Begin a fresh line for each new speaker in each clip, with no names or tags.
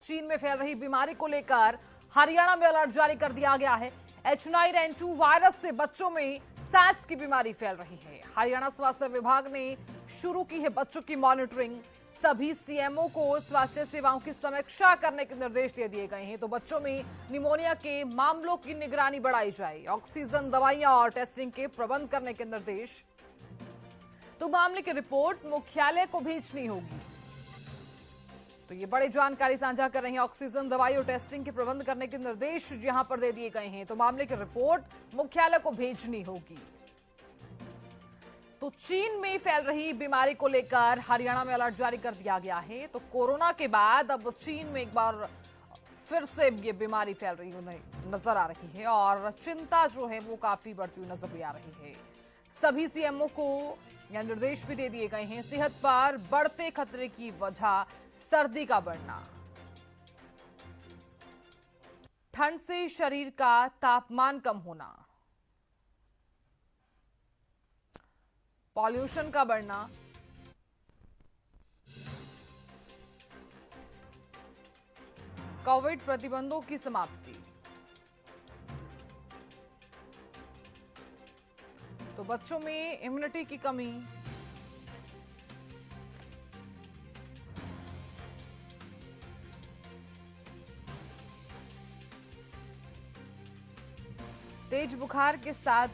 चीन में फैल रही बीमारी को लेकर हरियाणा में अलर्ट जारी कर दिया गया है। H9N2 वायरस से बच्चों में सैंस की बीमारी फैल रही है। हरियाणा स्वास्थ्य विभाग ने शुरू की है बच्चों की मॉनिटरिंग। सभी सीएमओ को स्वास्थ्य सेवाओं की समीक्षा करने के निर्देश दे दिए गए हैं। तो बच्चों में निमोनिया के मामलों की निगरानी बढ़ाई जाए। ऑक्सीजन, दवाइयां और टेस्टिंग के प्रबंध करने के निर्देश। तो मामले की रिपोर्ट मुख्यालय को भेजनी होगी। तो ये बड़ी जानकारी साझा कर रहे हैं। ऑक्सीजन, दवाई और टेस्टिंग के प्रबंध करने के निर्देश यहां पर दे दिए गए हैं। तो मामले की रिपोर्ट मुख्यालय को भेजनी होगी। तो चीन में फैल रही बीमारी को लेकर हरियाणा में अलर्ट जारी कर दिया गया है। तो कोरोना के बाद अब चीन में एक बार फिर से ये बीमारी फैल रही नजर आ रही है और चिंता जो है वो काफी बढ़ती हुई नजर भी आ रही है। सभी सीएमओ को यह निर्देश भी दे दिए गए हैं। सेहत पर बढ़ते खतरे की वजह सर्दी का बढ़ना, ठंड से शरीर का तापमान कम होना, पॉल्यूशन का बढ़ना, कोविड प्रतिबंधों की समाप्ति, तो बच्चों में इम्यूनिटी की कमी, तेज बुखार के साथ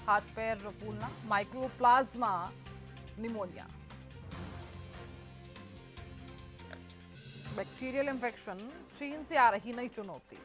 हाथ पैर फूलना, माइक्रोप्लाज्मा निमोनिया, बैक्टीरियल इंफेक्शन, चीन से आ रही नई चुनौती।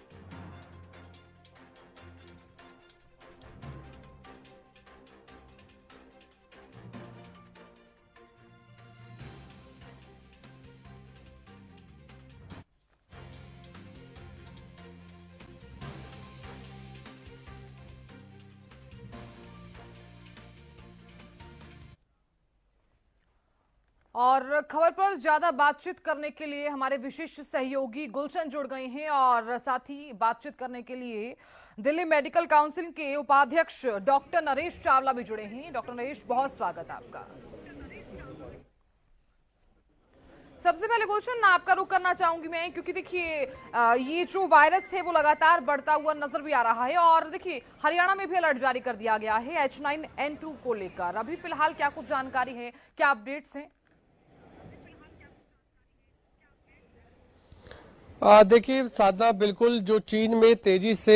और खबर पर ज्यादा बातचीत करने के लिए हमारे विशिष्ट सहयोगी गुलशन जुड़ गए हैं और साथ ही बातचीत करने के लिए दिल्ली मेडिकल काउंसिल के उपाध्यक्ष डॉक्टर नरेश चावला भी जुड़े हैं। डॉक्टर नरेश, बहुत स्वागत आपका। सबसे पहले गुलशन आपका रुख करना चाहूंगी मैं, क्योंकि देखिए ये जो वायरस है वो लगातार बढ़ता हुआ नजर भी आ रहा है और देखिए हरियाणा में भी अलर्ट जारी कर दिया गया है H9N2 को लेकर। अभी फिलहाल क्या कुछ जानकारी है, क्या अपडेट्स हैं?
देखिए साधना, बिल्कुल जो चीन में तेजी से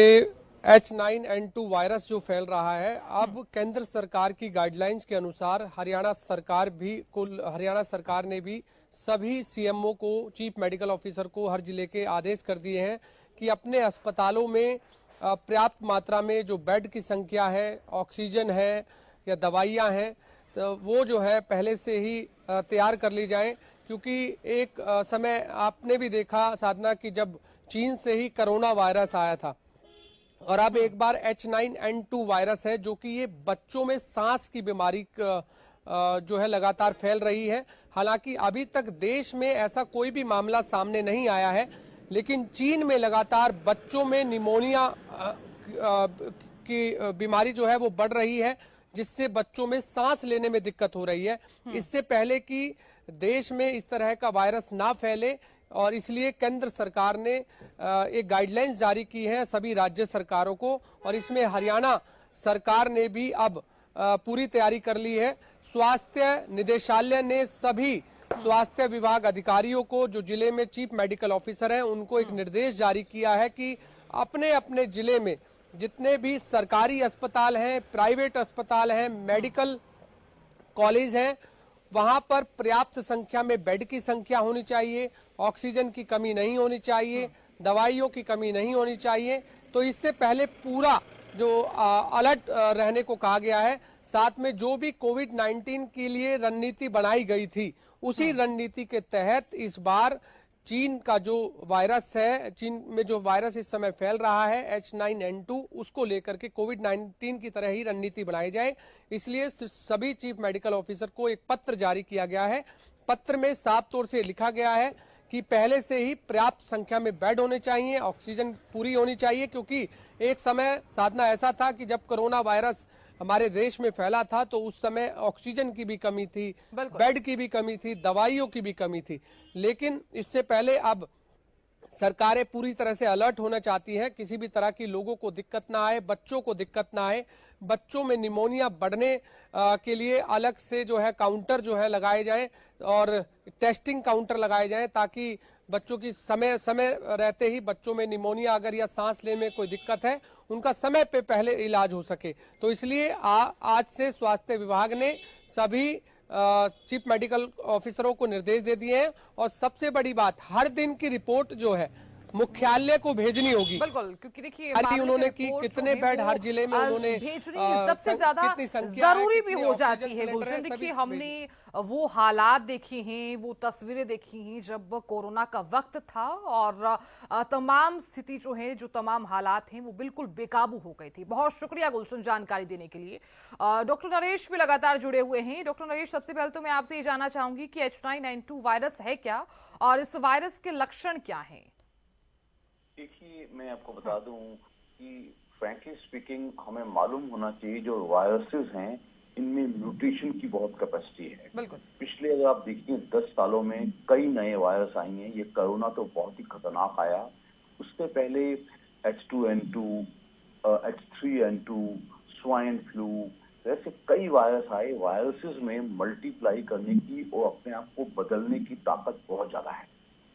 H9N2 वायरस जो फैल रहा है, अब केंद्र सरकार की गाइडलाइंस के अनुसार हरियाणा सरकार ने भी सभी सीएमओ को, चीफ मेडिकल ऑफिसर को हर जिले के आदेश कर दिए हैं कि अपने अस्पतालों में पर्याप्त मात्रा में जो बेड की संख्या है, ऑक्सीजन है या दवाइयां हैं, तो वो जो है पहले से ही तैयार कर ली जाएं। क्योंकि एक समय आपने भी देखा साधना कि जब चीन से ही कोरोना वायरस आया था और अब एक बार H9N2 वायरस है जो कि ये बच्चों में सांस की बीमारी जो है लगातार फैल रही है। हालांकि अभी तक देश में ऐसा कोई भी मामला सामने नहीं आया है, लेकिन चीन में लगातार बच्चों में निमोनिया की बीमारी जो है वो बढ़ रही है, जिससे बच्चों में सांस लेने में दिक्कत हो रही है। इससे पहले कि देश में इस तरह का वायरस ना फैले और इसलिए केंद्र सरकार ने एक गाइडलाइंस जारी की है सभी राज्य सरकारों को, और इसमें हरियाणा सरकार ने भी अब पूरी तैयारी कर ली है। स्वास्थ्य निदेशालय ने सभी स्वास्थ्य विभाग अधिकारियों को, जो जिले में चीफ मेडिकल ऑफिसर हैं, उनको एक निर्देश जारी किया है कि अपने अपने जिले में जितने भी सरकारी अस्पताल हैं, प्राइवेट अस्पताल हैं, मेडिकल कॉलेज हैं, वहां पर पर्याप्त संख्या में बेड की संख्या होनी चाहिए, ऑक्सीजन की कमी नहीं होनी चाहिए, दवाइयों की कमी नहीं होनी चाहिए। तो इससे पहले पूरा जो अलर्ट रहने को कहा गया है। साथ में जो भी कोविड-19 के लिए रणनीति बनाई गई थी, उसी रणनीति के तहत इस बार चीन का जो वायरस है, चीन में जो वायरस इस समय फैल रहा है H9N2, उसको लेकर के कोविड-19 की तरह ही रणनीति बनाई जाए। इसलिए सभी चीफ मेडिकल ऑफिसर को एक पत्र जारी किया गया है। पत्र में साफ तौर से लिखा गया है कि पहले से ही पर्याप्त संख्या में बेड होने चाहिए, ऑक्सीजन पूरी होनी चाहिए, क्योंकि एक समय साधना ऐसा था कि जब कोरोना वायरस हमारे देश में फैला था तो उस समय ऑक्सीजन की भी कमी थी, बेड की भी कमी थी, दवाइयों की भी कमी थी। लेकिन इससे पहले अब सरकारें पूरी तरह से अलर्ट होना चाहती हैं, किसी भी तरह की लोगों को दिक्कत ना आए, बच्चों को दिक्कत ना आए। बच्चों में निमोनिया बढ़ने के लिए अलग से जो है काउंटर जो है लगाए जाएं और टेस्टिंग काउंटर लगाए जाएं, ताकि बच्चों की समय समय रहते ही बच्चों में निमोनिया अगर या सांस लेने में कोई दिक्कत है, उनका समय पे पहले इलाज हो सके। तो इसलिए आज से स्वास्थ्य विभाग ने सभी चीफ मेडिकल ऑफिसरों को निर्देश दे दिए हैं और सबसे बड़ी बात, हर दिन की रिपोर्ट जो है मुख्यालय को भेजनी होगी।
बिल्कुल, क्योंकि देखिए
खाली
मामले की
उन्होंने की
रिपोर्ट जो
कितने
है
बेड
वो
हर जिले में उन्होंने
भेजनी सबसे ज्यादा
कितनी संख्या है,
जरूरी भी
कितने
हो
ऑक्सीजन
जाती है
सिलेंडर है,
गुलशन।
सभी
देखिए हमने वो हालात देखे हैं, वो तस्वीरें देखी हैं जब कोरोना का वक्त था और तमाम स्थिति जो है, जो तमाम हालात हैं वो बिल्कुल बेकाबू हो गई थी। बहुत शुक्रिया गुलशन जानकारी देने के लिए। डॉक्टर नरेश भी लगातार जुड़े हुए हैं। डॉक्टर नरेश, सबसे पहले तो मैं आपसे ये जानना चाहूंगी कि H9N2 वायरस है क्या और इस वायरस के लक्षण क्या हैं?
देखिए, मैं आपको बता दूं कि फ्रैंकली स्पीकिंग हमें मालूम होना चाहिए जो वायरसेस हैं इनमें म्यूटेशन की बहुत कैपेसिटी है।
बिल्कुल।
पिछले अगर आप देखिए 10 सालों में कई नए वायरस आई हैं। ये कोरोना तो बहुत ही खतरनाक आया, उससे पहले H2N2, H3N2, स्वाइन फ्लू, ऐसे कई वायरस आए। वायरसेस में मल्टीप्लाई करने की और अपने आप को बदलने की ताकत बहुत ज्यादा है।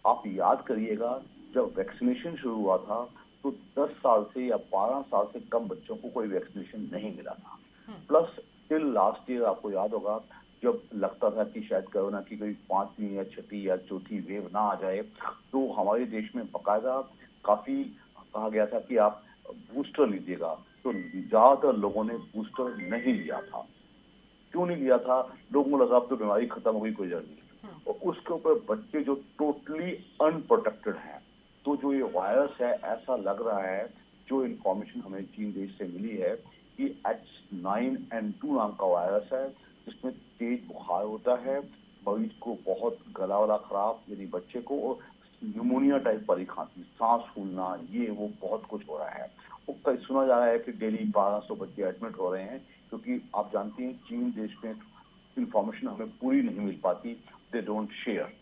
आप याद करिएगा, जब वैक्सीनेशन शुरू हुआ था तो 10 साल से या 12 साल से कम बच्चों को कोई वैक्सीनेशन नहीं मिला था। प्लस टिल लास्ट ईयर आपको याद होगा, जब लगता था कि शायद कोरोना की कोई 5वीं या 6ठी या चौथी वेव ना आ जाए, तो हमारे देश में बकायदा काफी कहा गया था कि आप बूस्टर लीजिएगा। तो ज्यादातर लोगों ने बूस्टर नहीं लिया था। क्यों नहीं लिया था? लोगों को लगा अब तो बीमारी खत्म हो गई, कोई जरूरत नहीं। और उसके ऊपर बच्चे जो टोटली अनप्रोटेक्टेड हैं, तो जो ये वायरस है, ऐसा लग रहा है, जो इन्फॉर्मेशन हमें चीन देश से मिली है कि H9N2 नाम का वायरस है, जिसमें तेज बुखार होता है, मरीज को बहुत गला वाला खराब, यानी बच्चे को, और न्यूमोनिया टाइप वाली खांसी, सांस फूलना, ये वो बहुत कुछ हो रहा है। वो सुना जा रहा है कि डेली 1200 बच्चे एडमिट हो रहे हैं, क्योंकि आप जानती हैं चीन देश में इंफॉर्मेशन हमें पूरी नहीं मिल पाती, दे डोंट शेयर।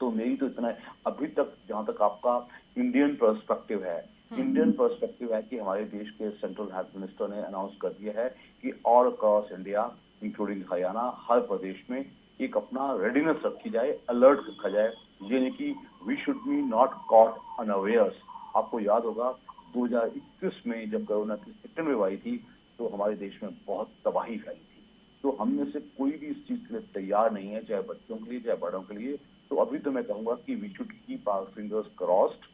तो मेरी तो इतना है अभी तक, जहां तक आपका इंडियन पर्सपेक्टिव है, इंडियन पर्सपेक्टिव है कि हमारे देश के सेंट्रल हेल्थ मिनिस्टर ने अनाउंस कर दिया है कि all across India including Haryana, हर प्रदेश में एक अपना रेडीनेस रखी जाए, अलर्ट रखा जाए, यानी कि we should be not caught unawares. आपको याद होगा 2021 में जब कोरोना की सेकेंड वेव आई थी, तो हमारे देश में बहुत तबाही फैली थी। तो हम में से कोई भी इस चीज के लिए तैयार नहीं है, चाहे बच्चों के लिए चाहे बड़ों के लिए। तो अभी तो मैं कहूंगा कि we should keep our fingers crossed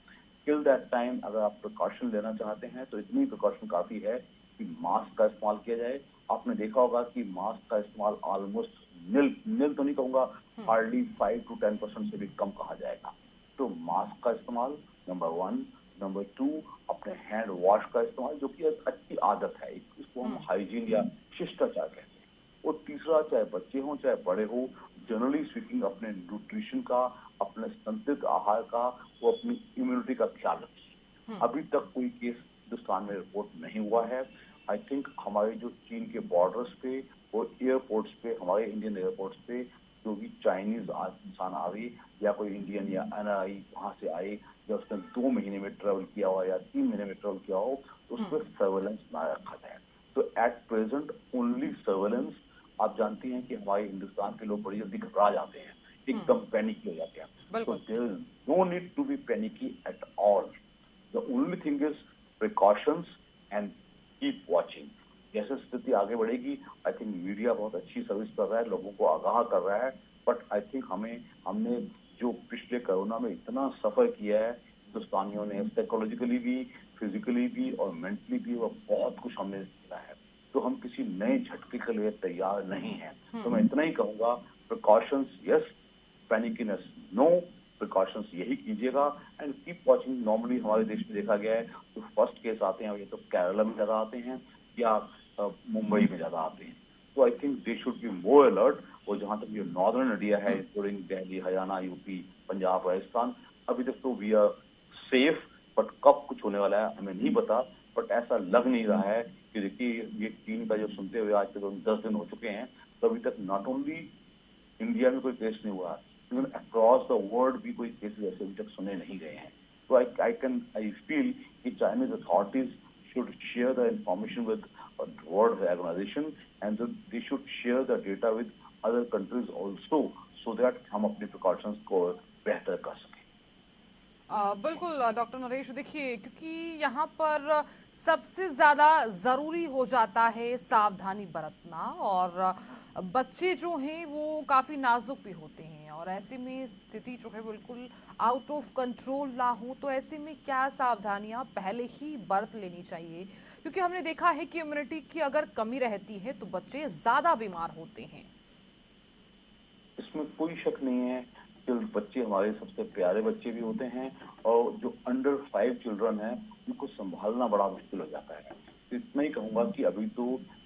till that time. अगर आप प्रिकॉशन लेना चाहते हैं तो इतनी प्रिकॉशन काफी है कि मास्क का इस्तेमाल किया जाए। आपने देखा होगा कि मास्क का इस्तेमाल ऑलमोस्ट नील तो नहीं कहूंगा, हार्डली 5 to 10% से भी कम कहा जाएगा। तो मास्क का इस्तेमाल नंबर 1। नंबर 2, अपने हैंड वॉश का इस्तेमाल, जो कि एक अच्छी आदत है, इसको हम हाइजीन या शिष्टाचार कहते हैं। और तीसरा, चाहे बच्चे हों चाहे बड़े हो, जनरली स्पीकिंग अपने न्यूट्रिशन का, अपने संतुलित आहार का, वो अपनी इम्यूनिटी का ख्याल रखें। अभी तक कोई केस हिंदुस्तान में रिपोर्ट नहीं हुआ है। आई थिंक हमारे जो चीन के बॉर्डर्स पे और एयरपोर्ट्स पे, हमारे इंडियन एयरपोर्ट्स पे जो भी चाइनीज इंसान आए या कोई इंडियन या NRI वहां से आए, या उसने 2 महीने में ट्रेवल किया हो या 3 महीने में ट्रेवल किया हो, तो उस पर सर्वेलेंस ना रखा जाए। तो एट प्रेजेंट ओनली सर्वेलेंस। आप जानती हैं कि हमारे हिंदुस्तान के लोग बड़ी जल्दी घबरा जाते हैं, एकदम पैनिकी हो जाते हैं। तो there is no need to be panicky at all. The only thing is precautions and keep watching. जैसे स्थिति आगे बढ़ेगी, आई थिंक मीडिया बहुत अच्छी सर्विस कर रहा है, लोगों को आगाह कर रहा है, बट आई थिंक हमने जो पिछले कोरोना में इतना सफर किया है हिंदुस्तानियों ने, साइकोलॉजिकली भी, फिजिकली भी और मेंटली भी, वो बहुत कुछ हमने किया है। तो हम किसी नए झटके के लिए तैयार नहीं हैं। तो मैं इतना ही कहूंगा, प्रिकॉशंस यस, पैनिकीनेस नो। प्रिकॉशंस यही कीजिएगा एंड कीप वॉचिंग। नॉर्मली हमारे देश में देखा गया है तो फर्स्ट केस आते हैं, ये तो केरला में ज्यादा आते हैं या मुंबई में ज्यादा आते हैं। तो I think they should be more alert. और जहां तक ये नॉर्दर्न इंडिया है, इंक्लूडिंग दिल्ली, हरियाणा, यूपी, पंजाब, राजस्थान, अभी तक तो वी आर सेफ, बट कब कुछ होने वाला है हमें नहीं पता। बट ऐसा लग नहीं रहा है कि देखिए, ये चीन का जो सुनते हुए आज तक 10 दिन हो चुके हैं, तो अभी तक नॉट ओनली इंडिया में कोई केस नहीं हुआ, इवन अक्रॉस द वर्ल्ड भी कोई केसेस ऐसे अभी तक सुने नहीं गए हैं। So I feel that Chinese authorities should share the information with World Health Organization and they should share the data with other countries also, so that हम अपने precautions को बेहतर कर सकें।
बिल्कुल डॉक्टर नरेश, देखिए क्योंकि यहाँ पर सबसे ज्यादा जरूरी हो जाता है सावधानी बरतना, और बच्चे जो हैं वो काफी नाजुक भी होते हैं, और ऐसे में स्थिति जो है बिल्कुल आउट ऑफ कंट्रोल ना हो, तो ऐसे में क्या सावधानियां पहले ही बरत लेनी चाहिए? क्योंकि हमने देखा है कि इम्यूनिटी की अगर कमी रहती है तो बच्चे ज्यादा बीमार होते हैं।
इसमें कोई शक नहीं है कि बच्चे हमारे सबसे प्यारे बच्चे भी होते हैं, और जो अंडर 5 चिल्ड्रन हैं उनको संभालना बड़ा मुश्किल हो जाता है। तो इतना ही कहूंगा कि अभी तो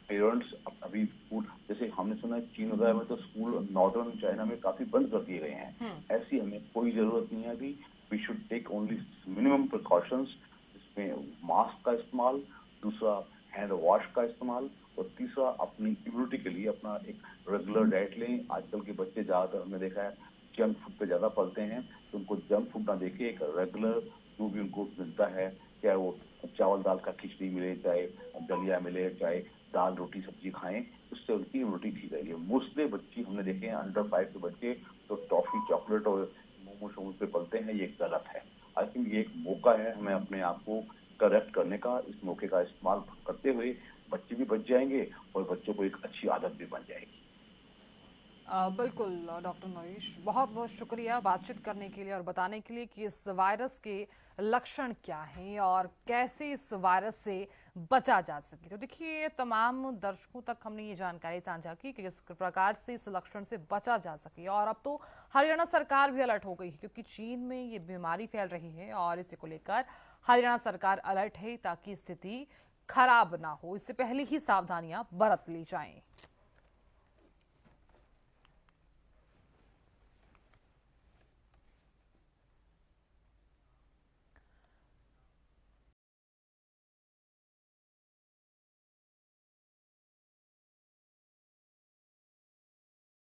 पेरेंट्स अभी स्कूल, जैसे हमने सुना है चीन वगैरह में तो स्कूल नॉर्दर्न चाइना में काफी बंद कर दिए गए हैं, ऐसी हमें कोई जरूरत नहीं है अभी। We should take only minimum precautions, जिसमें मास्क का इस्तेमाल, दूसरा हैंड वॉश का इस्तेमाल, और तीसरा अपनी इम्यूनिटी के लिए अपना एक रेगुलर डाइट लें। आजकल के बच्चे ज्यादातर हमने देखा है जंक फूड पे ज्यादा पलते हैं, तो उनको जंक फूड ना देके एक रेगुलर जो भी उनको मिलता है, चाहे वो चावल दाल का खिचड़ी मिले, चाहे दलिया मिले, चाहे दाल रोटी सब्जी खाएं, उससे उनकी इम्यूनिटी ठीक रहेगी। मोस्टली बच्चे हमने देखे हैं अंडर 5 के बच्चे तो टॉफी चॉकलेट और मोमो शोमो पे पलते हैं, ये गलत है। आई थिंक ये एक मौका है हमें अपने आप को करेक्ट करने का। इस मौके का इस्तेमाल करते हुए बच्चे भी बच जाएंगे और बच्चों को एक अच्छी आदत भी बन जाएगी।
बिल्कुल डॉक्टर नरेश, बहुत बहुत शुक्रिया बातचीत करने के लिए और बताने के लिए कि इस वायरस के लक्षण क्या हैं और कैसे इस वायरस से बचा जा सके। तो देखिए तमाम दर्शकों तक हमने ये जानकारी साझा की कि किस प्रकार से इस लक्षण से बचा जा सके, और अब तो हरियाणा सरकार भी अलर्ट हो गई है क्योंकि चीन में ये बीमारी फैल रही है और इसी को लेकर हरियाणा सरकार अलर्ट है ताकि स्थिति खराब ना हो, इससे पहले ही सावधानियां बरत ली जाएं।